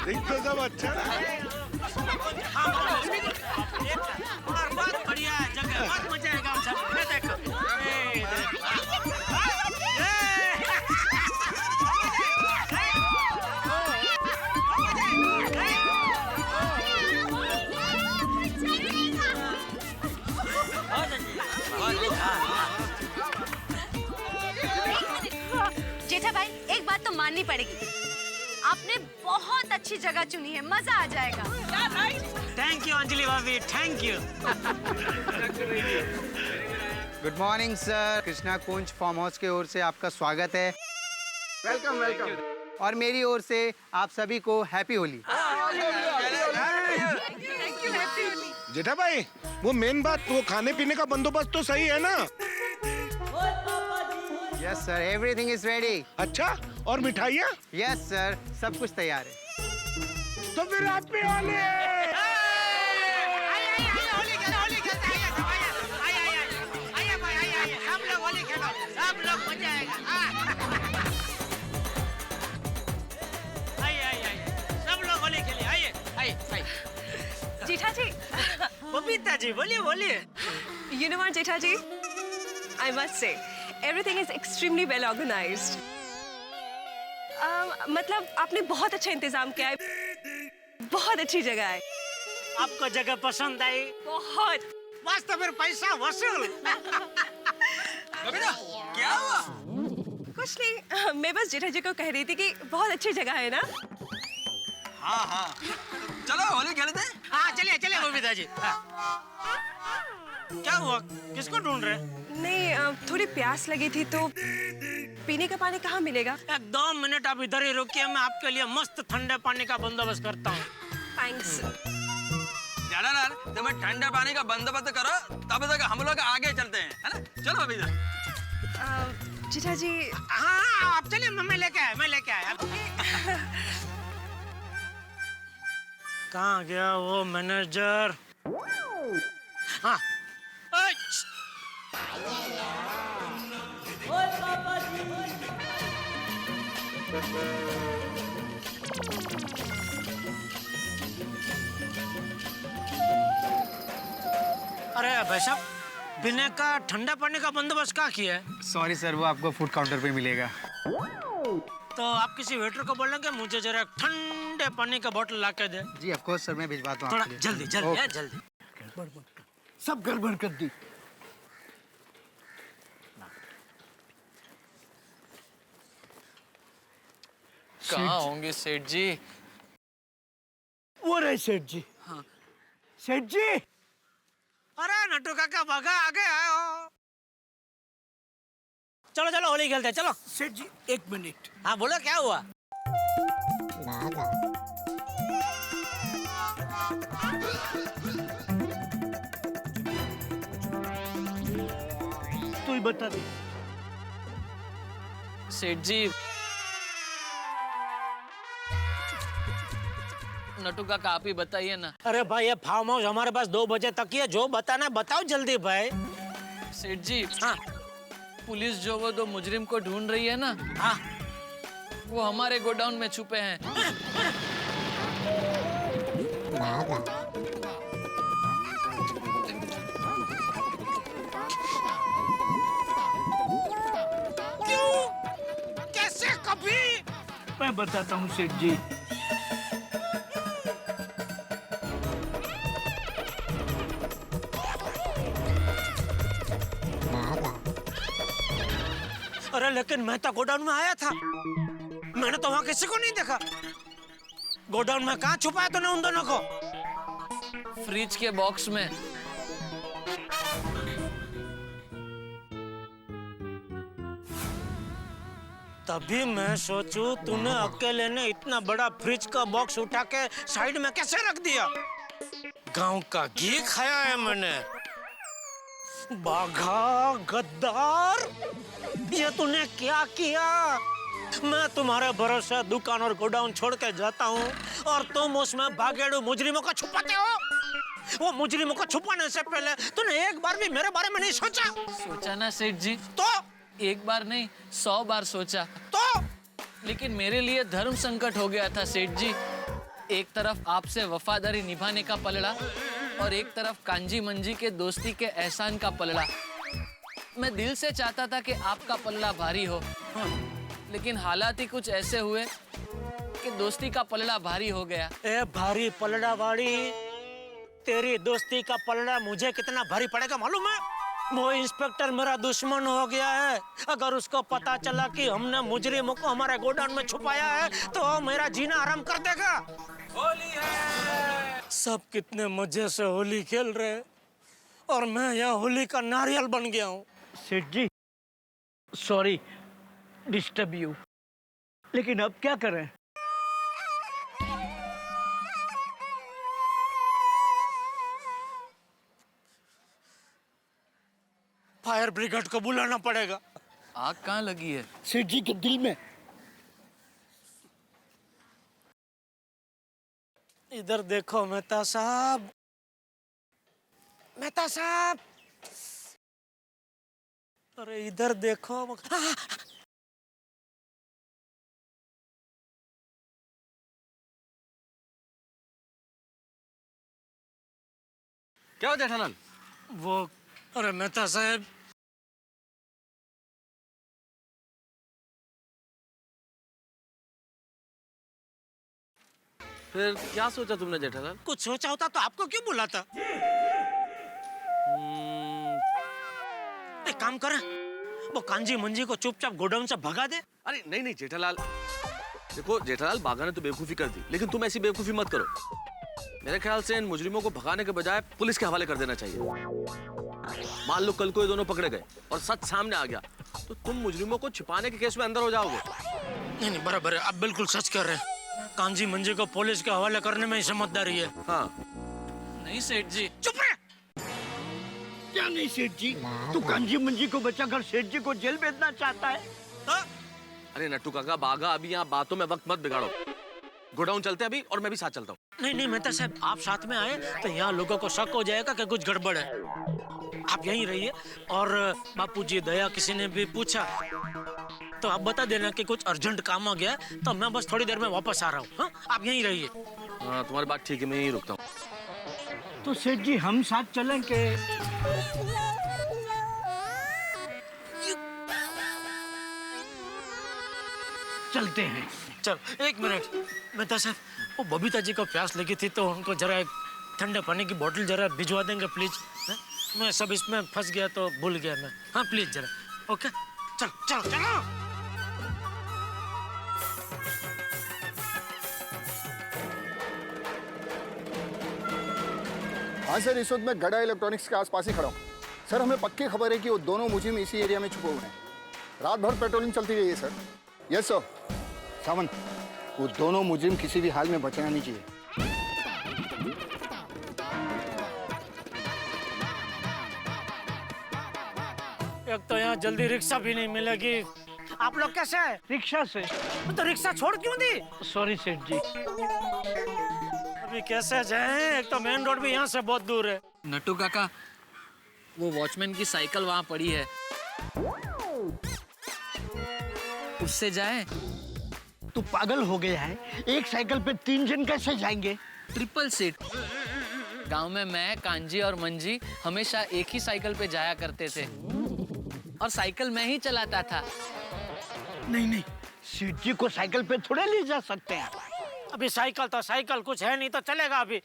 तो सब अच्छा और बहुत बढ़िया जगह, बहुत मजा आएगा हम सब। ये देखो, जेठा भाई, एक बात तो माननी पड़ेगी, आपने बहुत अच्छी जगह चुनी है, मजा आ जाएगा। थैंक यू अंजलि भाभी, thank you. Good morning sir, Krishna Kunj farm house की ओर से आपका स्वागत है। Welcome welcome. और मेरी ओर से आप सभी को हैप्पी होली। जेठा भाई, वो मेन बात, वो खाने पीने का बंदोबस्त तो सही है ना? Yes sir, everything is ready. अच्छा, और मिठाइयाँ? यस सर, सब कुछ तैयार है। तो फिर हैप्पी होली। सब लोग मजा आएगा। सब लोग होली खेले, आइए आइए। जेठा जी, बबीता जी बोलिए बोलिए। you know what, Jetha ji? I must say, everything is extremely well organized. मतलब आपने बहुत अच्छा इंतजाम किया है, बहुत अच्छी जगह है। आपको जगह पसंद आई? बहुत। बस तो फिर पैसा वसूल। क्या हुआ? कुछ नहीं, मैं बस जेठा जी को कह रही थी कि बहुत अच्छी जगह है ना। हाँ हाँ, चलो होली खेलते हैं। हाँ चलिए चलिए बबीता जी। क्या हुआ, किसको ढूंढ रहे? नहीं, थोड़ी प्यास लगी थी तो पीने का पानी कहाँ मिलेगा? 2 मिनट आप इधर ही रुकिए, मैं आपके लिए मस्त ठंडे पानी का बंदोबस्त करता हूँ। थैंक्स। ज्यादा तुम्हें ठंडे पानी का बंदोबस्त करो, तब तक हम लोग आगे चलते हैं, है ना? चलो अभी इधर। जेठा जी। हाँ आप चलिए, मैं लेके आया, मैं लेके आया। कहाँ गया वो मैनेजर? हाँ। अरे भाई साहब, पीने का ठंडा पानी का बंदोबस्त क्या किया है? सॉरी सर, वो आपको फूड काउंटर पे मिलेगा। तो आप किसी वेटर को बोलेंगे मुझे जरा ठंडे पानी का बोतल ला के दे। जी ऑफ कोर्स सर, मैं भिजवाता हूँ थोड़ा आपके लिए। जल्दी जल्दी है, जल्दी। सब गड़बड़ कर दी। कहाँ होंगे सेठ जी? वो रहे सेठ जी। हाँ। सेठ जी। अरे नट्टू काका भागा, आगे आओ। चलो चलो होली खेलते हैं, चलो। सेठ जी, 1 मिनट। हाँ बोलो, क्या हुआ? तू ही बता दे। सेठ जी, नटू काका आप ही बताइए ना। अरे भाई ये फार्म हाउस हमारे पास 2 बजे तक ही है, जो बताना बताओ जल्दी भाई। सेठ जी, हाँ पुलिस जो वो 2 मुजरिम को ढूंढ रही है ना, हाँ। वो हमारे गोडाउन में छुपे हैं। क्यों? कैसे, कभी? मैं बताता हूँ सेठ जी। अरे लेकिन मैं तो गोडाउन में आया था, मैंने तो वहाँ किसी को नहीं देखा। गोडाउन में कहाँ छुपाया तूने उन दोनों को? फ्रिज के बॉक्स में। तभी मैं सोचूं तूने अकेले ने इतना बड़ा फ्रिज का बॉक्स उठा के साइड में कैसे रख दिया? गांव का घी खाया है मैंने। बाघा गद्दार, ये तूने क्या किया? मैं तुम्हारे भरोसे दुकान और गोडाउन छोड़ के जाता हूँ और तुम उसमें भागेड़ू मुजरिमों को छुपाते हो। वो मुजरिमों को छुपाने से पहले तूने एक बार भी मेरे बारे में नहीं सोचा? सोचा ना सेठ जी, तो एक बार नहीं 100 बार सोचा, तो लेकिन मेरे लिए धर्म संकट हो गया था सेठ जी। एक तरफ आपसे वफादारी निभाने का पलड़ा और एक तरफ कांजी मंजी के दोस्ती के एहसान का पलड़ा। मैं दिल से चाहता था कि आपका पलड़ा भारी हो, लेकिन हालात ही कुछ ऐसे हुए कि दोस्ती का पलड़ा भारी हो गया। ए भारी पलड़ा वाली, तेरी दोस्ती का पलड़ा मुझे कितना भारी पड़ेगा मालूम है? वो इंस्पेक्टर मेरा दुश्मन हो गया है। अगर उसको पता चला कि हमने मुजरिमों को हमारे गोडाउन में छुपाया है तो मेरा जीना आराम कर देगा। होली है। सब कितने मजे से होली खेल रहे हैं और मैं यहाँ होली का नारियल बन गया हूँ। सेठ जी, सॉरी डिस्टर्ब यू, लेकिन अब क्या करें? फायर ब्रिगेड को बुलाना पड़ेगा। आग कहाँ लगी है? सेठ जी के दिल में। इधर देखो मेहता साहब, मेहता साहब, अरे इधर देखो। क्या हो जेठालाल? वो अरे मेहता साहब, फिर क्या सोचा तुमने जेठालाल? कुछ सोचा होता तो आपको क्यों बुलाता? एक काम करें, वो कांजी मंजी को चुपचाप गोडाउन से भगा दे। अरे नहीं नहीं जेठालाल, देखो जेठालाल बागा ने तो बेवकूफी कर दी, लेकिन तुम ऐसी बेवकूफी मत करो। मेरे ख्याल से इन मुजरिमों को भगाने के बजाय पुलिस के हवाले कर देना चाहिए। मान लो कल को ये दोनों पकड़े गए और सच सामने आ गया तो तुम मुजरिमों को छिपाने के केस में अंदर हो जाओगे। नहीं नहीं, बराबर है, आप बिल्कुल सच कर रहे हैं। कांजी मंजी को पुलिस के हवाले करने में ही समझदारी है। हाँ नहीं सेठ जी। चुप रहे। क्या नहीं सेठ जी, तू कांजी मंजी को बचाकर सेठ जी को जेल भेजना चाहता है? हाँ? अरे नट्टू काका, बागा अभी यहाँ बातों में वक्त मत बिगाड़ो। गोडाउन चलते हैं अभी और मैं भी साथ चलता हूँ। नहीं नहीं मेहता साहब, आप साथ में आए तो यहाँ लोगों को शक हो जाएगा कि कुछ गड़बड़ है। आप यहीं रहिए और बापूजी दया किसी ने भी पूछा तो आप बता देना कि कुछ अर्जेंट काम आ गया, तो मैं बस थोड़ी देर में वापस आ रहा हूँ। हाँ? आप यहीं रहिए। हाँ तुम्हारी बात ठीक है, मैं यहीं रुकता हूँ। तो सेठ जी हम साथ चलें के? चलते हैं। चल एक मिनट मेहता साहब, वो बबीता जी को प्यास लगी थी तो उनको जरा एक ठंडे पानी की बोतल जरा भिजवा देंगे प्लीज। मैं सब इसमें फंस गया तो भूल गया मैं। हाँ प्लीज जरा। ओके चल चल चलो। हाँ सर, इस वक्त मैं गड़ा इलेक्ट्रॉनिक्स के आसपास ही खड़ा हूँ। सर हमें पक्की खबर है कि वो दोनों मुजिम इसी एरिया में छुपे हुए हैं। रात भर पेट्रोलिंग चलती रही है सर। Yes sir. सावन, वो दोनों मुजिम किसी भी हाल में बचना नहीं चाहिए। एक तो यहाँ जल्दी रिक्शा भी नहीं मिलेगी। आप लोग कैसे हैं? रिक्शा से। तो रिक्शा छोड़ क्यों दी? सॉरी सेठ जी। अभी कैसे जाएं? एक तो मेन रोड भी यहाँ से बहुत दूर है। नट्टू काका, वो वॉचमैन की साइकिल वहाँ पड़ी है, उससे जाए। तू पागल हो गया है? एक साइकिल पे 3 जन कैसे जाएंगे? Triple seat. गांव में मैं, कांजी और मंजी हमेशा एक ही साइकिल पे जाया करते थे और साइकिल मैं ही चलाता था। नहीं नहीं, सेठ जी को साइकिल पे थोड़े ले जा सकते हैं। अभी साइकिल तो साइकिल कुछ है नहीं तो चलेगा। अभी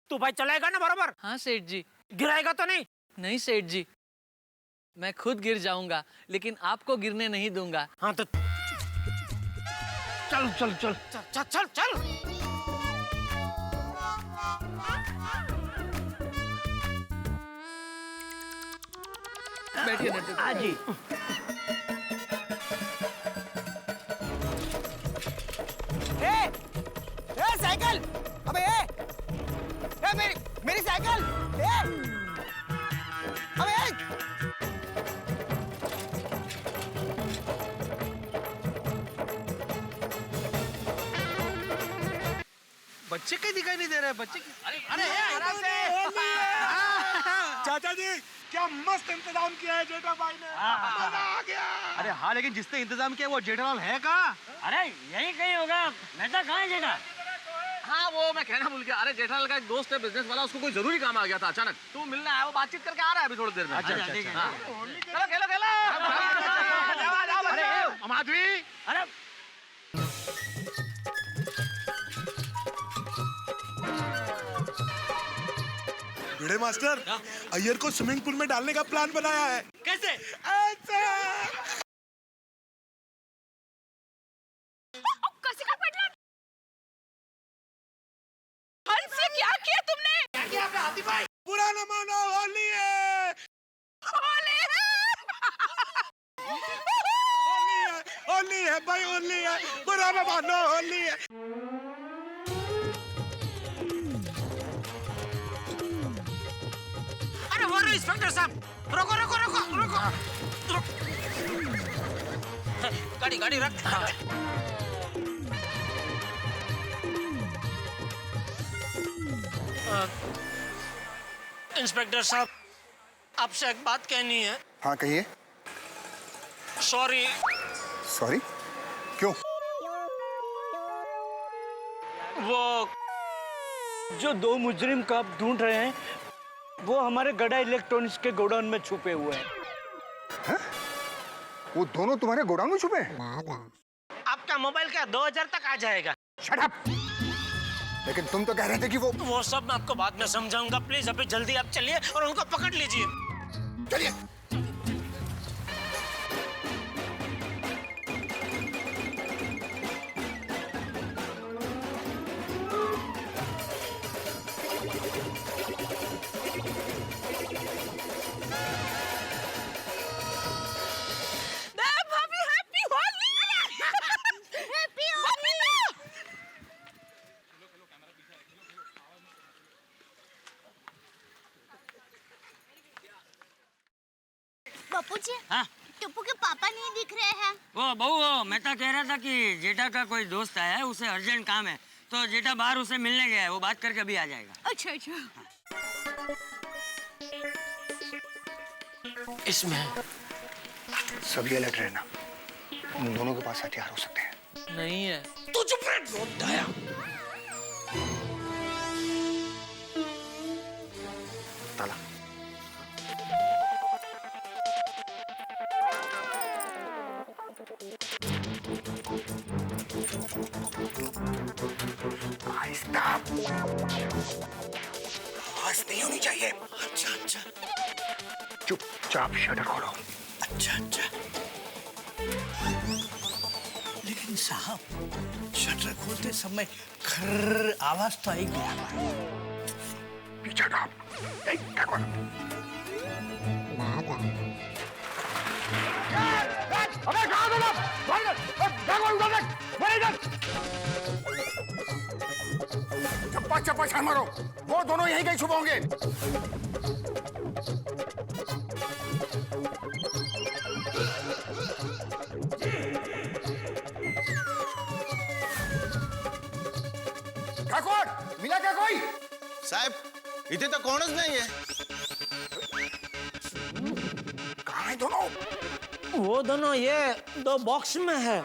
तू भाई चलाएगा ना बराबर? हाँ सेठ जी। गिराएगा तो नहीं? नहीं सेठ जी, मैं खुद गिर जाऊंगा लेकिन आपको गिरने नहीं दूंगा। हाँ तो चल चल चल चल चल चल, चल। बैठिए नट्टू। हाँ जी। साइकिल! अबे मेरी साइकिल! अबे बच्चे कहीं दिखाई नहीं दे रहे। बच्चे अरे आराम से। चाचा जी क्या मस्त इंतजाम किया है जेठा भाई ने। मजा आ गया। अरे हाँ, लेकिन जिसने इंतजाम किया वो जेठालाल है कहाँ? अरे यही कहीं होगा। मेहता कहाँ है जेठा? हाँ वो मैं कहना भूल गया। अरे जेठालाल का एक दोस्त है बिजनेस वाला, उसको कोई जरूरी काम आ गया था अचानक, तो मिलने आया, वो बातचीत करके आ रहा है अभी थोड़ी देर में। अच्छा, हाँ। चलो खेलो खेलो। माधवी, अरे भिड़े मास्टर, अय्यर को स्विमिंग पूल में डालने का प्लान बनाया है। कैसे? कैसे का पटला? हंस से क्या किया तुमने? क्या किया आपने हाथी भाई? बुरा न मानो, होली है। होली होली है भाई, होली है। बुरा न मानो, होली है। अरे वो रहे इंस्पेक्टर साहब, रोको रोको रोको रोको। गाड़ी गाड़ी रख। इंस्पेक्टर साहब, आपसे एक बात कहनी है। हाँ कहिए। सॉरी। सॉरी? क्यों? वो जो दो मुजरिम को आप ढूंढ रहे हैं, वो हमारे गड़ा इलेक्ट्रॉनिक्स के गोडाउन में छुपे हुए हैं। वो दोनों तुम्हारे गोडाउन में छुपे हैं? आपका मोबाइल क्या 2000 तक आ जाएगा? Shut up! लेकिन तुम तो कह रहे थे कि वो सब मैं आपको बाद में समझाऊंगा। प्लीज अभी जल्दी आप चलिए और उनको पकड़ लीजिए। चलिए। भाभी हैप्पी होली। हैप्पी होली। बापू जी, हाँ? टप्पू के पापा नहीं दिख रहे हैं। वो बहू, मैं तो कह रहा था कि जेठा का कोई दोस्त आया है, उसे अर्जेंट काम है, तो जेठा बाहर उसे मिलने गया है, वो बात करके अभी आ जाएगा। अच्छा अच्छा। इसमें सभी अलर्ट रहना, उन दोनों के पास हथियार हो सकते हैं। नहीं है। तू चुप रह, दया। ताला। आहिस्ता। आवाज नहीं होनी चाहिए। अच्छा अच्छा चुपचाप शटर खोलो। अच्छा अच्छा। लेकिन साहब, शटर खोलते समय खर्र आवाज तो आएगी। पीछे हटाओ। अबे कहाँ हो तुम? चप्पा चप्पा छान मारो, वो दोनों यहीं कहीं छुपे होंगे। ठाकुर, मिला क्या कोई? साहब, इथे तो कोणच नाहीये। कहाँ है दोनों? वो दोनों ये दो बॉक्स में है।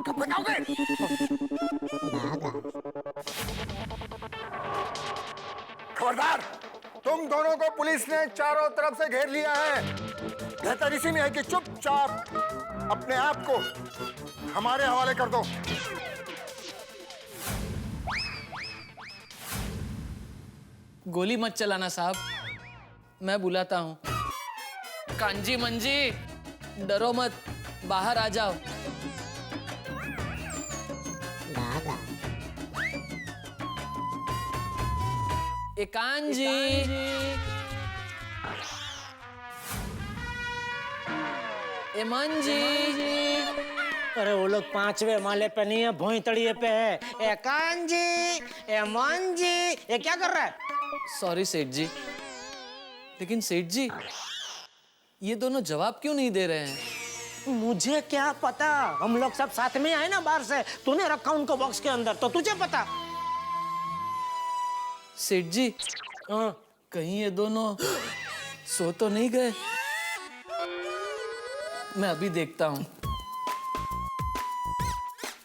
कब बताओगे? खबरदार, तुम दोनों को पुलिस ने चारों तरफ से घेर लिया है। बेहतर इसी में है कि चुपचाप अपने आप को हमारे हवाले कर दो। गोली मत चलाना साहब, मैं बुलाता हूँ। कांजी मंजी, डरो मत, बाहर आ जाओ। ए कांजी, ए मंजी। अरे वो लोग 5वें माले पे नहीं है, भोंयतड़िए पे है। ए कांजी, ए मंजी, ये क्या कर रहा है? सॉरी सेठ जी, लेकिन सेठ जी ये दोनों जवाब क्यों नहीं दे रहे हैं? मुझे क्या पता, हम लोग सब साथ में आए ना बाहर से। तूने रखा उनको बॉक्स के अंदर, तो तुझे पता। सेठ जी, हाँ, कहीं ये दोनों सो तो नहीं गए? मैं अभी देखता हूँ।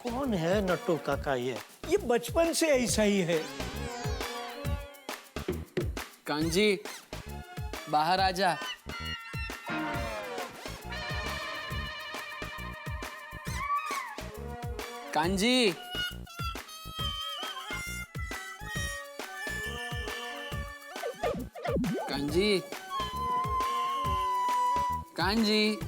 कौन है नट्टू काका ये? ये बचपन से ऐसा ही है। कांजी बाहर आ जा। कांजी कांजी कांजी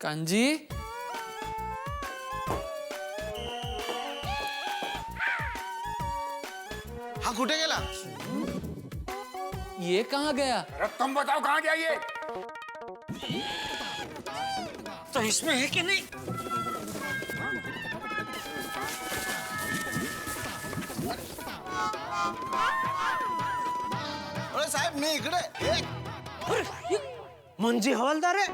कांजी हाँ कुठे गेला? ये कहाँ गया? अरे तुम बताओ कहाँ गया ये? तो इसमें है कि नहीं? अरे साहेब मी इकडे. अरे, ये मंजी हवलदार है।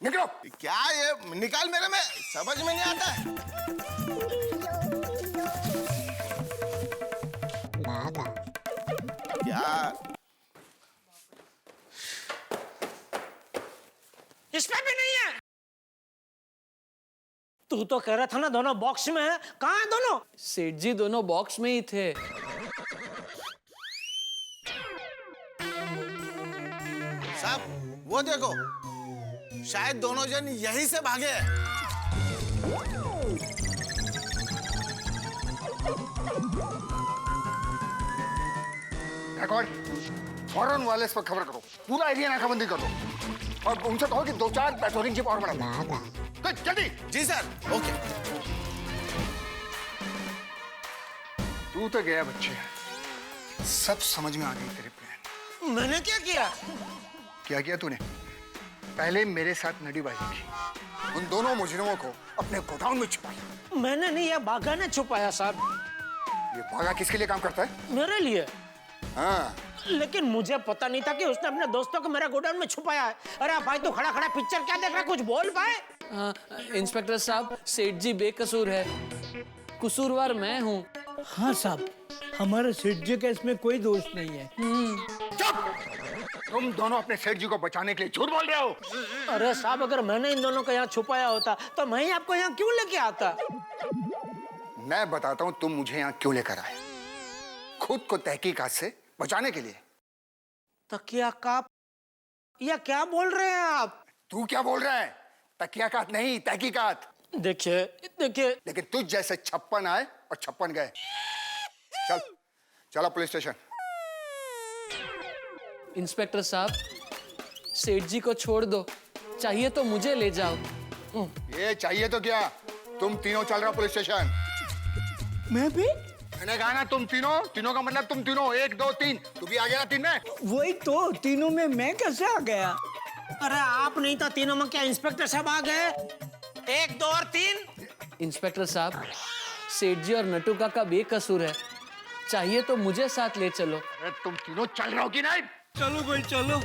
निकलो। क्या ये निकाल मेरे में समझ में नहीं आता है. क्या इसमें भी नहीं है। तू तो कह रहा था ना दोनों बॉक्स में है, कहाँ है दोनों? सेठ जी दोनों बॉक्स में ही थे। साहब वो देखो, शायद दोनों जन यहीं से भागे हैं. गायकवाड़, फौरन वायरलेस पर खबर करो, पूरा एरिया नाकाबंदी कर दो और उनसे कहो कि 2-4 पेट्रोलिंग जीप और बढ़ा दो. जल्दी. जी सर. ओके. तू तो गया बच्चे, सब समझ में आ गई तेरे प्लान. मैंने क्या किया? क्या किया तूने? पहले मेरे साथ नडीबाजी की, उन दोनों मुजरिमों को अपने गोडाउन में छुपाया. मैंने नहीं, ये बागा ने छुपाया साहब। ये बागा किसके लिए काम करता है? मेरे लिए। हाँ. लेकिन मुझे पता नहीं था कि उसने अपने दोस्तों को मेरे गोडाउन में छुपाया है। अरे भाई तू खड़ा खड़ा पिक्चर क्या देख रहा है, कुछ बोल पाए? इंस्पेक्टर साहब, सेठ जी बेकसूर है, कसूरवार मैं हूँ। हाँ साहब, हमारे सेठ जी का इसमें कोई दोष नहीं है। चुप! तुम दोनों अपने सेठ जी को बचाने के लिए झूठ बोल रहे हो. अरे साहब, अगर मैंने इन दोनों को यहाँ छुपाया होता तो मैं ही आपको यहाँ क्यों लेके आता? मैं बताता हूँ तुम मुझे यहाँ क्यों लेकर आए. खुद को तहकीकात से बचाने के लिए. तकिया काप? या क्या बोल रहे हैं आप? तू क्या बोल रहा है? तकियाकात नहीं, तहकीकात. देखिए देखिए, लेकिन तुझ जैसे 56 आए और 56 गए. चल चला पुलिस स्टेशन. इंस्पेक्टर साहब, सेठ जी को छोड़ दो, चाहिए तो मुझे ले जाओ। ये चाहिए तो क्या, तुम तीनों चल रहा पुलिस स्टेशन. मैं भी? मैंने कहा ना तुम तीनों का मतलब तुम तीनों, 1 2 3. तू भी आ गया ना 3 में? वही तो, तीनों में मैं कैसे आ गया? अरे आप नहीं तो तीनों में क्या इंस्पेक्टर साहब आ गए? 1 2 और 3. इंस्पेक्टर साहब, सेठ जी और नटू काका बेकसूर है, चाहिए तो मुझे साथ ले चलो। अरे तुम तीनों चल रहे हो कि नहीं? चलो भाई चलो।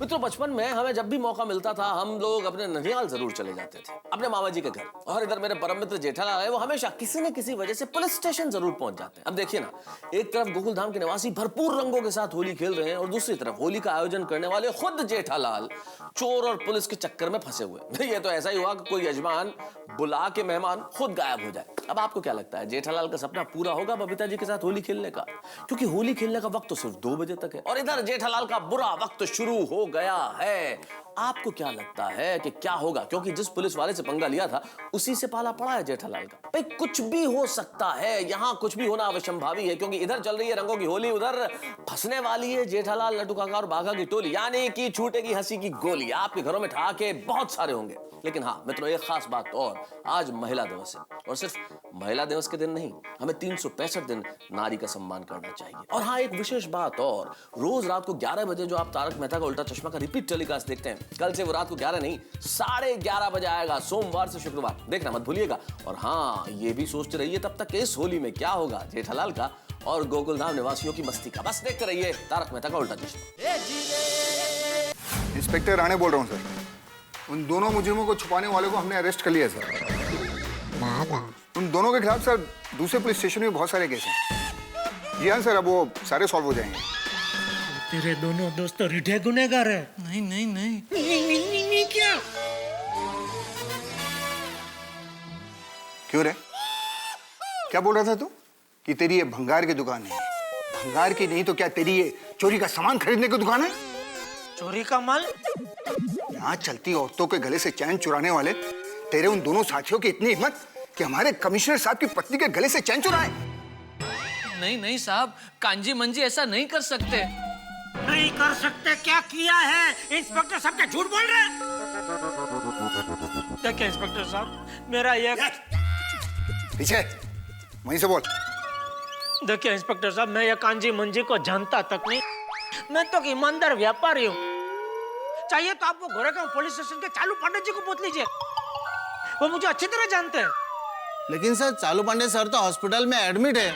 मित्रों, बचपन में हमें जब भी मौका मिलता था हम लोग अपने ननिहाल जरूर चले जाते थे, अपने मामा जी के घर। और इधर मेरे परम मित्र जेठालाल है, वो हमेशा किसी न किसी वजह से पुलिस स्टेशन जरूर पहुंच जाते हैं। अब देखिए ना, एक तरफ गोकुलधाम के निवासी भरपूर रंगों के साथ होली खेल रहे हैं और दूसरी तरफ होली का आयोजन करने वाले खुद जेठालाल चोर और पुलिस के चक्कर में फंसे हुए। ये तो ऐसा ही हुआ कि कोई यजमान बुला के मेहमान खुद गायब हो जाए। अब आपको क्या लगता है, जेठालाल का सपना पूरा होगा बबीता जी के साथ होली खेलने का? क्योंकि होली खेलने का वक्त तो सिर्फ 2 बजे तक है और इधर जेठालाल का बुरा वक्त शुरू हो गया है। आपको क्या लगता है कि क्या होगा? क्योंकि जिस पुलिस वाले से पंगा लिया था उसी से पाला पड़ा है जेठालाल का। भाई कुछ भी हो सकता है, यहाँ कुछ भी होना अवश्यंभावी है, क्योंकि इधर चल रही है रंगों की होली, उधर फंसने वाली है जेठालाल, नटू काका और बाघा की टोली, यानी कि छूटेगी हंसी की गोली। आपके घरों में ठहाके बहुत सारे होंगे, लेकिन हाँ मित्रों, एक खास बात और, आज महिला दिवस है और सिर्फ महिला दिवस के दिन नहीं, हमें 365 दिन नारी का सम्मान करना चाहिए। और हाँ, एक विशेष बात और, रोज रात को 11 बजे जो आप तारक मेहता का उल्टा चश्मा का रिपीट टेलीकास्ट देखते हैं, कल से वो रात को 11 नहीं 11:30 बजे आएगा, सोमवार से शुक्रवार, देखना मत भूलिएगा। और हाँ, ये भी सोचते रहिए तब तक इस होली में क्या होगा जेठालाल का और गोकुलधाम निवासियों की मस्ती का। बस देखते रहिए तारक मेहता का उल्टा चश्मा। इंस्पेक्टर राणे बोल रहा हूँ सर। उन दोनों मुजरिमों को छुपाने वाले को हमने अरेस्ट कर लिया सर। उन दोनों के खिलाफ सर दूसरे पुलिस स्टेशन में बहुत सारे केस हैं। जी हाँ सर, अब वो सारे सॉल्व हो जाएंगे। तेरे दोनों दोस्त तो रिठे गुनहगार है। नहीं नहीं नहीं नहीं क्या? क्यों रे, क्या बोल रहा था तू कि तेरी ये भंगार की दुकान है? भंगार की नहीं तो क्या तेरी ये चोरी का सामान खरीदने की दुकान है? चोरी का माल? यहाँ चलती औरतों के गले से चैन चुराने वाले तेरे उन दोनों साथियों की इतनी हिम्मत कि हमारे कमिश्नर साहब की पत्नी के गले से चैन चुराए? नहीं नहीं साहब, कांजी मंजी ऐसा नहीं कर सकते। नहीं कर सकते? क्या किया है? इंस्पेक्टर साहब क्या झूठ बोल रहे हैं? देखिए इंस्पेक्टर साहब, मेरा ये पीछे वहीं से बोल। देखिए इंस्पेक्टर साहब, मैं ये कांजी मंजी को जानता तक नहीं। मैं तो ईमानदार व्यापारी हूँ। चाहिए तो आप वो गोरेगांव पुलिस स्टेशन के चालू पांडे जी को पूछ लीजिए, वो मुझे अच्छी तरह जानते हैं। लेकिन सर चालू पांडे सर तो हॉस्पिटल में एडमिट है।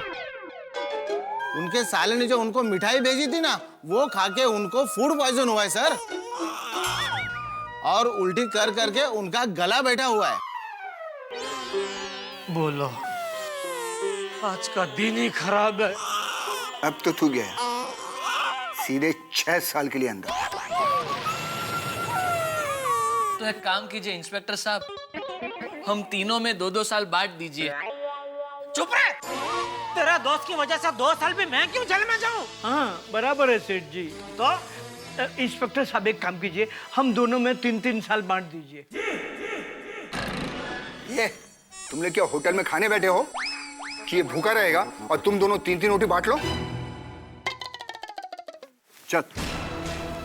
उनके साले ने जो उनको मिठाई भेजी थी ना, वो खा के उनको फूड पॉइजन हुआ है सर, और उल्टी कर करके उनका गला बैठा हुआ है। बोलो, आज का दिन ही खराब है। अब तो तू गया सीधे 6 साल के लिए अंदर। तो एक काम कीजिए इंस्पेक्टर साहब, हम तीनों में 2-2 साल बांट दीजिए। चुप रहे! तेरा दोस्त की वजह से 2 साल भी मैं क्यों जेल में जाऊं? हाँ बराबर है सेठ जी। तो इंस्पेक्टर साहब एक काम कीजिए, हम दोनों में 3-3 साल बांट दीजिए। ये तुमने क्या होटल में खाने बैठे हो कि ये भूखा रहेगा और तुम दोनों 3-3 रोटी बांट लो? चल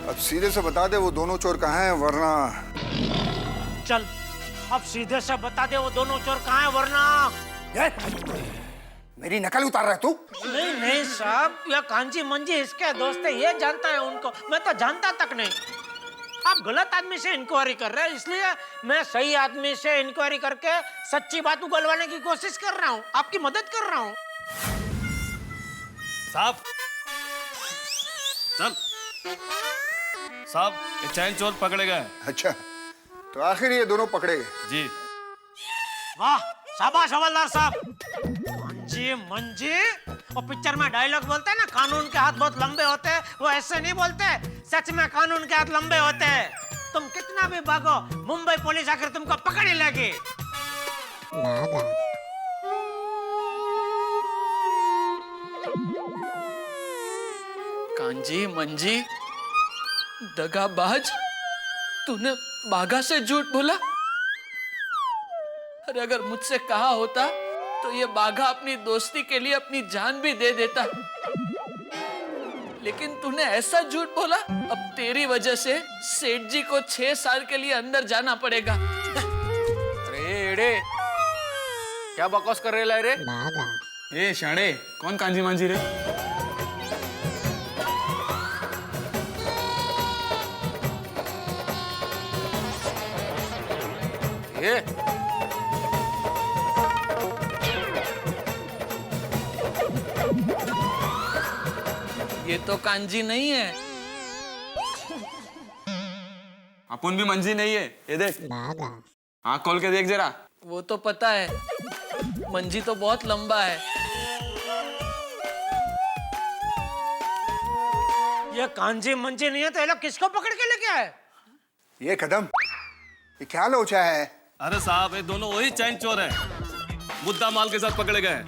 अब सीधे से बता दे वो दोनों चोर कहाँ हैं, वरना चल अब सीधे से बता दे वो दोनों चोर कहाँ हैं, वरना मेरी नकल उतार रहा है तू? नहीं नहीं साहब, यह कांजी मंजी इसके दोस्त है, ये जानता है उनको, मैं तो जानता तक नहीं। आप गलत आदमी से इंक्वायरी कर रहे हैं, इसलिए मैं सही आदमी से इंक्वायरी करके सच्ची बात उगलवाने की कोशिश कर रहा हूँ, आपकी मदद कर रहा हूँ। साहब चल साहब, ये चैन चोर पकड़े गए। अच्छा, तो आखिर ये दोनों पकड़े गए? जी। वाह, शाबाश हवलदार साहब। कांजी मंजी, और पिक्चर में डायलॉग बोलते हैं ना, कानून के हाथ बहुत लंबे होते हैं, वो ऐसे नहीं बोलते, सच में कानून के हाथ लंबे होते हैं। तुम कितना भी भागो, मुंबई पुलिस आकर तुमको पकड़ ही लेगी। कांजी मंजी दगाबाज, तूने बाघा से झूठ बोला। अरे अगर मुझसे कहा होता तो ये बाघा अपनी दोस्ती के लिए अपनी जान भी दे देता, लेकिन तूने ऐसा झूठ बोला, अब तेरी वजह से सेठ जी को 6 साल के लिए अंदर जाना पड़ेगा। अरे एड़े, क्या बकवास कर रहे रे? ए शाणे, कौन कांजी मांझी रे? ये तो कांजी नहीं है। अपन भी मंजी नहीं है, ये देख। आँख खोल के देख जरा। वो तो पता है, मंजी तो बहुत लंबा है। ये कांजी मंजी नहीं है तो ये लोग किसको पकड़ के लेके आए? ये कदम, ये क्या लोचा है? अरे साहब, ये दोनों वही चैन चोर हैं, मुद्दा माल के साथ पकड़े गए।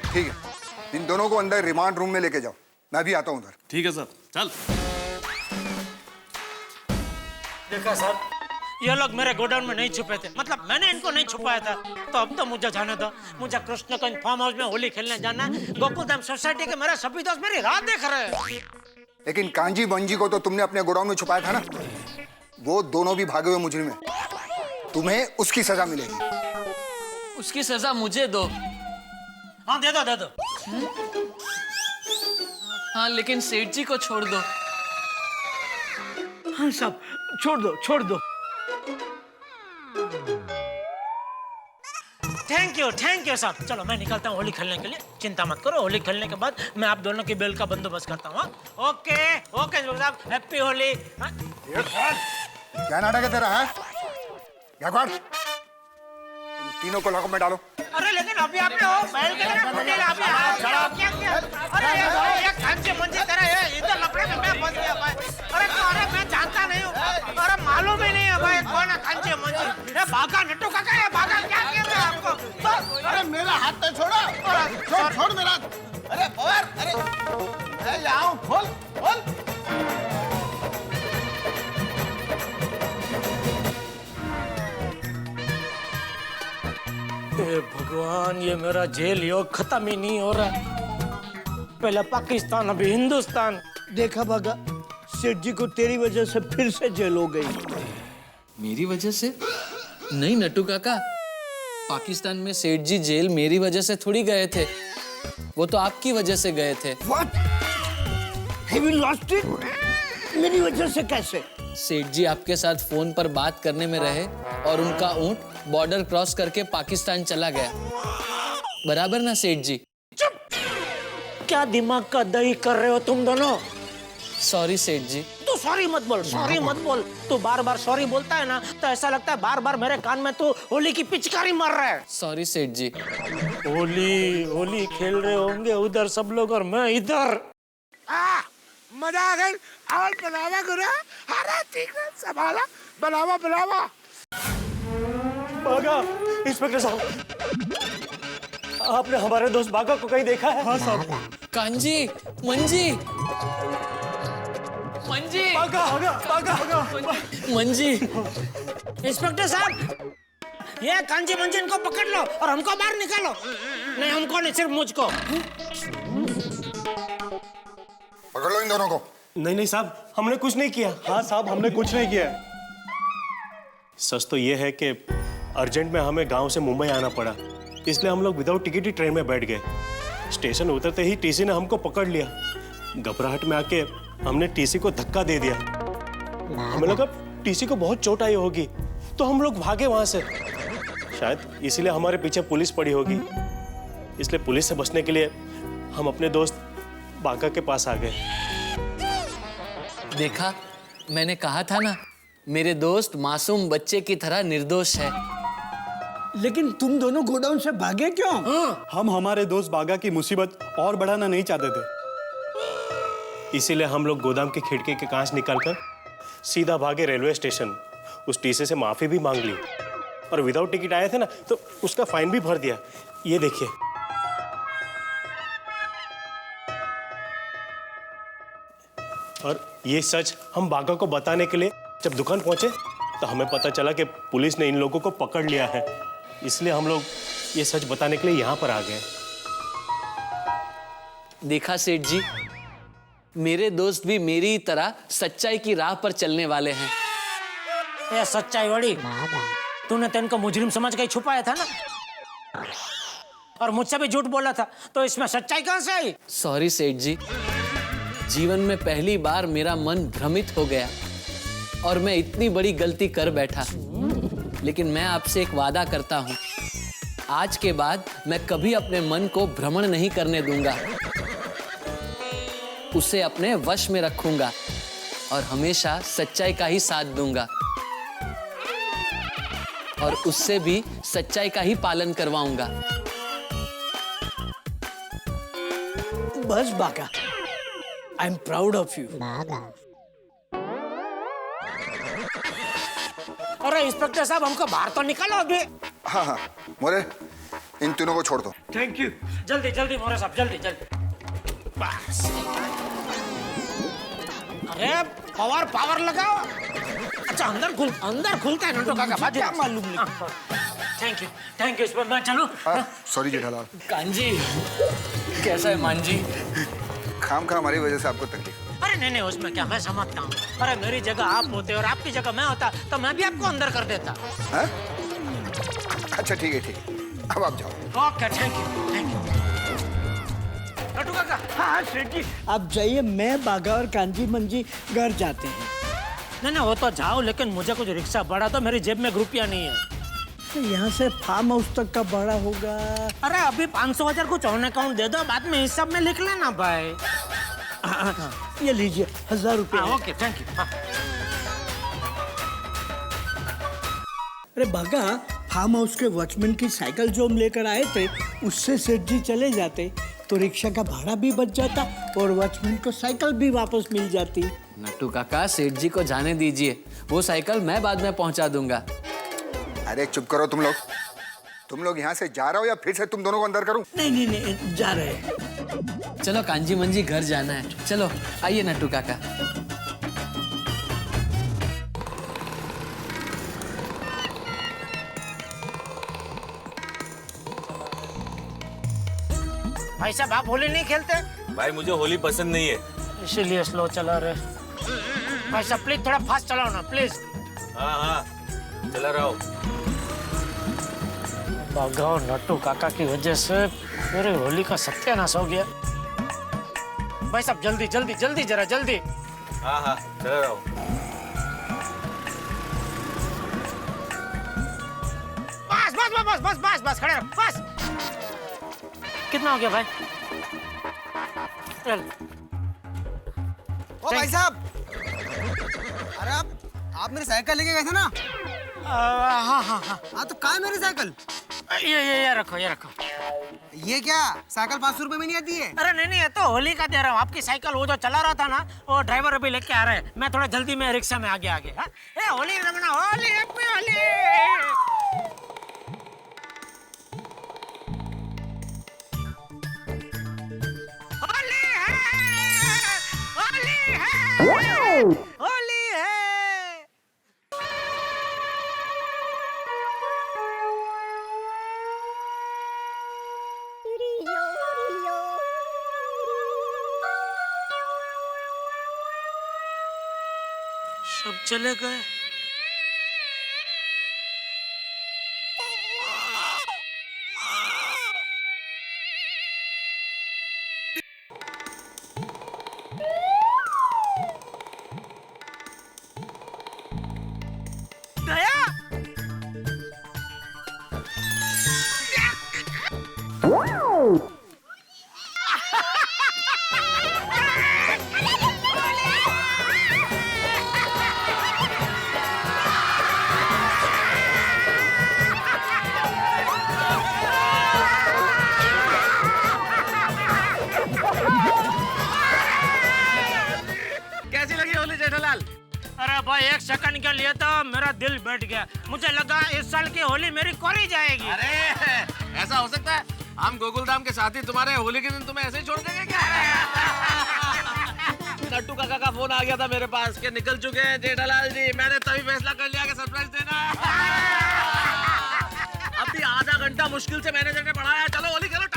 ठीक है, इन दोनों को अंदर रिमांड रूम में लेके जाओ, मैं भी आता हूँ उधर। ठीक है सर, चल। देखा सर, ये लोग मेरे गोडाउन में नहीं छुपे थे, मतलब मैंने इनको नहीं छुपाया था, तो अब तो मुझे जाने दो। मुझे कृष्णगंज फार्म हाउस में होली खेलने जाना है। गोकुलधाम सोसाइटी के मेरे सभी दोस्त मेरी राह देख रहे हैं। लेकिन कांजी बंजी को तो तुमने अपने गोडाउन में छुपाया था ना, वो दोनों भी भागे हुए मुजरिम हैं, तुम्हें उसकी सजा मिलेगी। उसकी सजा मुझे दो। हाँ दे दो, दे दो। हाँ लेकिन सेठ जी को छोड़ दो। हाँ साहब, छोड़ दो, छोड़ दो। थैंक यू साहब। चलो मैं निकलता हूँ होली खेलने के लिए, चिंता मत करो। होली खेलने के बाद मैं आप दोनों की बेल का बंदोबस्त करता हूँ। ओके साहब, हैप्पी होली। क्या नाटक है तेरा है? गायकवाड़, इन तीनों को लॉकअप में डालो। अरे लेकिन अभी आपने वो बैल के तरह मुंडी ला दिया। क्या? अरे ये खांचे मंजे तेरा ये इधर लपड़े में मैं फंस गया भाई। अरे मैं जानता नहीं हूँ। अरे मालूम ही नहीं है भाई कौन है खांचे मंजे। ये बागा नट्टू काका है, बागा क्या कह रहा है आपको? अरे मेरा हाथ तो छोड़ो, छोड़ मेरा। अरे पवार, अरे मैं यहाँ हूँ, खोल। हे भगवान, ये मेरा जेल योग खत्म ही नहीं हो रहा। पहले पाकिस्तान, अभी हिंदुस्तान। देखा बागा, सेठ जी को तेरी वजह से फिर से जेल हो गई। मेरी वजह से? नहीं नट्टू काका, पाकिस्तान में सेठ जी जेल मेरी वजह से थोड़ी गए थे, वो तो आपकी वजह से गए थे। What? Have you lost it? मेरी वजह से कैसे? सेठ जी आपके साथ फोन पर बात करने में रहे और उनका ऊंट बॉर्डर क्रॉस करके पाकिस्तान चला गया। बराबर ना सेठ जी? चुप! क्या दिमाग का दही कर रहे हो तुम दोनों? सॉरी सेठ जी। तू सॉरी मत बोल। तू बार सॉरी बोलता है ना तो ऐसा लगता है बार मेरे कान में तू होली की पिचकारी मार रहा है। सॉरी सेठ जी। होली खेल रहे होंगे उधर सब लोग और मैं इधर। मजा आ गई। और बनावा गुरा, अरे ठीक है, संभाला, बनावा। बागा, इंस्पेक्टर साहब, आपने हमारे दोस्त बागा को कहीं देखा है? हाँ साहब। कांजी, मंजी, मंजी। इंस्पेक्टर साहब, ये कांजी मंजिन को पकड़ लो और हमको बाहर निकालो। नहीं हमको नहीं, सिर्फ मुझको। पकड़ लो इन दोनों को। नहीं साहब, हमने कुछ नहीं किया। हाँ साहब, हमने कुछ नहीं किया। सच तो ये है कि अर्जेंट में हमें गांव से मुंबई आना पड़ा, इसलिए हम लोग विदाउट टिकट ही ट्रेन में बैठ गए। स्टेशन उतरते ही टीसी ने हमको पकड़ लिया। घबराहट में आके हमने टीसी को धक्का दे दिया। हमें लगा टीसी को बहुत चोट आई होगी, तो हम लोग भागे वहां से। शायद इसीलिए हमारे पीछे पुलिस पड़ी होगी। इसलिए पुलिस से बचने के लिए हम अपने दोस्त बागा के पास आ गए। देखा, मैंने कहा था ना, मेरे दोस्त मासूम बच्चे की तरह निर्दोष है। लेकिन तुम दोनों गोडाउन से भागे क्यों? हम हमारे दोस्त बागा की मुसीबत और बढ़ाना नहीं चाहते थे, इसीलिए हम लोग गोदाम की खिड़की के कांच निकालकर सीधा भागे रेलवे स्टेशन। उस टीसी से माफी भी मांग ली और विदाउट टिकट आए थे ना, तो उसका फाइन भी भर दिया। ये देखिए। और ये सच हम बागा को बताने के लिए जब दुकान पहुंचे तो हमें पता चला कि पुलिस ने इन लोगों को पकड़ लिया है। इसलिए हम लोग ये सच बताने के लिए यहाँ पर आ गए। देखा सेठ जी, मेरे दोस्त भी मेरी तरह सच्चाई की राह पर चलने वाले हैं। ये सच्चाई बड़ी, तूने तो इनको मुजरिम समझ के छुपाया था ना, और मुझसे भी झूठ बोला था, तो इसमें सच्चाई कहां से आई? सॉरी सेठ जी, जीवन में पहली बार मेरा मन भ्रमित हो गया और मैं इतनी बड़ी गलती कर बैठा। लेकिन मैं आपसे एक वादा करता हूं, आज के बाद मैं कभी अपने मन को भ्रमण नहीं करने दूंगा, उसे अपने वश में रखूंगा और हमेशा सच्चाई का ही साथ दूंगा और उससे भी सच्चाई का ही पालन करवाऊंगा। बस बागा, I am proud of you. अरे इंस्पेक्टर साहब, हमको बाहर तो निकालो अभी। हाँ, मोरे, इन तीनों को छोड़ दो। Thank you. जल्दी मोरे साहब, जल्दी। बस। अरे पावर लगाओ। अच्छा, अंदर खुलता है नंटो काका, बात क्या मालूम नहीं। Thank you. इस पर मैं चलूं? सॉरी जेठालाल। कांजी, कैसा है मांजी? खाम खा हमारी वजह से आपको तकलीफ। अरे नहीं, उसमें क्या, मैं समझता हूँ। अरे मेरी जगह आप होते और आपकी जगह मैं होता तो मैं भी आपको अंदर कर देता। है? अच्छा ठीक है, अब आप जाओ। Okay, thank you. नटू काका। हाँ सेठ जी, आप जाइए, मैं बागा और कांजी मंजी घर जाते हैं। नहीं, वो तो जाओ, लेकिन मुझे कुछ रिक्शा बढ़ा दो, मेरी जेब में रुपया नहीं है। तो यहाँ से फार्म हाउस तक का भाड़ा होगा। अरे अभी 500,000 कुछ ऑन अकाउंट दे दो, बाद में इस सब में लिख लेना भाई। ये लीजिए 1000 रुपये। Okay thank you. अरे भागा, फार्म हाउस के वॉचमैन की साइकिल जो हम लेकर आए थे उससे सेठ जी चले जाते तो रिक्शा का भाड़ा भी बच जाता और वॉचमैन को साइकिल भी वापस मिल जाती। नट्टू काका, सेठ जी को जाने दीजिए, वो साइकिल मैं बाद में पहुंचा दूंगा। अरे चुप करो तुम लोग यहाँ से जा रहे हो या फिर से तुम दोनों को अंदर करूं? नहीं जा रहे हैं। चलो कांजी मंजी घर जाना है, चलो आइए नट्टू काका। भाई साहब आप होली नहीं खेलते? भाई मुझे होली पसंद नहीं है, इसीलिए स्लो चला रहे। भाई साहब प्लीज थोड़ा फास्ट चलाओ ना प्लीज। हाँ चला रहा हूँ। भगाओ, नट्टू काका की वजह से मेरी होली का सत्यानाश हो गया। भाई साहब जल्दी जल्दी जल्दी, जरा जल्दी। हाँ चला रहा हूँ। बस खड़े रहो, बस। कितना हो गया भाई? चल। ओ भाई साहब, अरे आप मेरी साइकिल लेके गए थे ना? हाँ तो कहाँ है मेरी साइकिल? ये रखो। ये क्या साइकिल 500 रुपए में नहीं आती है? अरे नहीं, ये तो होली का दे रहा हूँ। आपकी साइकिल वो जो चला रहा था ना, वो ड्राइवर अभी लेके आ रहे हैं। मैं थोड़ा जल्दी में रिक्शा में आगे। हाँ? ए होली रमना, होली हैप्पी होली। होली है। सब चले गए। कैसी लगी होली जेठालाल? अरे भाई एक सेकंड के लिए तो मेरा दिल बैठ गया। मुझे लगा इस साल की होली मेरी कोरी जाएगी। अरे ऐसा हो सकता है? हम गोकुलधाम के साथी तुम्हारे होली के दिन तुम्हें ऐसे ही छोड़ देंगे क्या? नट्टू काका का फोन आ गया था मेरे पास कि निकल चुके हैं जेठालाल जी। मैंने तभी फैसला कर लिया कि सरप्राइज देना है। अभी आधा घंटा मुश्किल से मैनेजर ने पढ़ाया। चलो होली खेलो,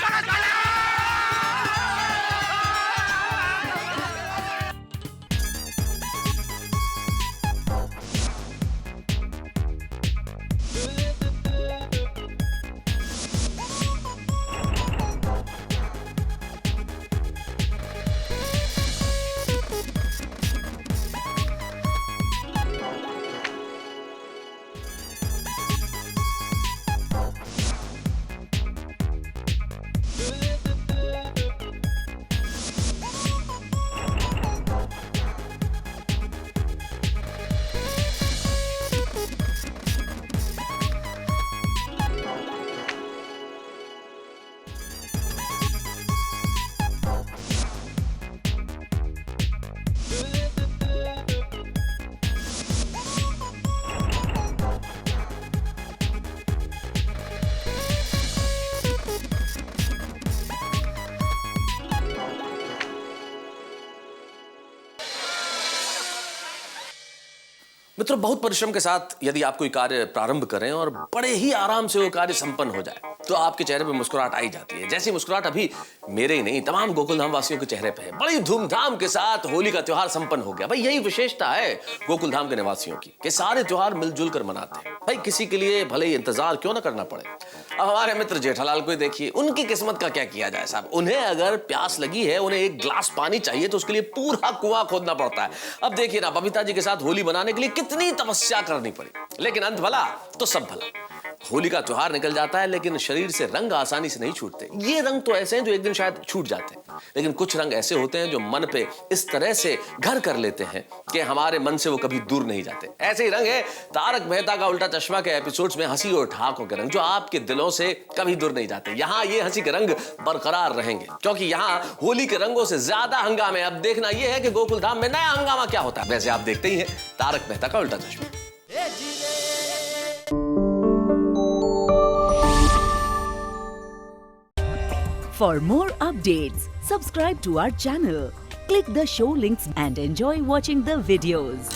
मित्रों, बहुत परिश्रम के साथ यदि आप कोई कार्य प्रारंभ करें और बड़े ही आराम से वो कार्य संपन्न हो जाए तो आपके चेहरे पे मुस्कुराहट आई जाती है। जैसी मुस्कुराहट अभी मेरे ही नहीं तमाम गोकुलधाम वासियों के चेहरे पे है। बड़ी धूमधाम के साथ होली का त्योहार संपन्न हो गया। भाई यही विशेषता है गोकुलधाम के निवासियों की कि सारे त्योहार मिलजुल कर मनाते हैं। भाई किसी के लिए भले ही इंतजार क्यों ना करना पड़े। अब हमारे मित्र जेठालाल को देखिए, उनकी किस्मत का क्या किया जाए साहब। उन्हें अगर प्यास लगी है, उन्हें एक गिलास पानी चाहिए तो उसके लिए पूरा कुआं खोदना पड़ता है। अब देखिए ना, बबीता जी के साथ होली बनाने के लिए कितनी तपस्या करनी पड़ी, लेकिन अंत भला तो सब भला। होली का त्योहार निकल जाता है लेकिन शरीर से रंग आसानी से नहीं छूटते। ये रंग तो ऐसे हैं जो एक दिन शायद छूट जाते हैं, लेकिन कुछ रंग ऐसे होते हैं जो मन पे इस तरह से घर कर लेते हैं कि हमारे मन से वो कभी दूर नहीं जाते। ऐसे ही रंग है तारक मेहता का उल्टा चश्मा के एपिसोड्स में हंसी और ठहाकों के रंग, जो आपके दिलों से कभी दूर नहीं जाते। यहाँ ये हंसी के रंग बरकरार रहेंगे क्योंकि यहाँ होली के रंगों से ज्यादा हंगामे। अब देखना यह है कि गोकुल धाम में नया हंगामा क्या होता है। वैसे आप देखते ही हैं तारक मेहता का उल्टा चश्मा। For more updates, subscribe to our channel, click the show links and enjoy watching the videos.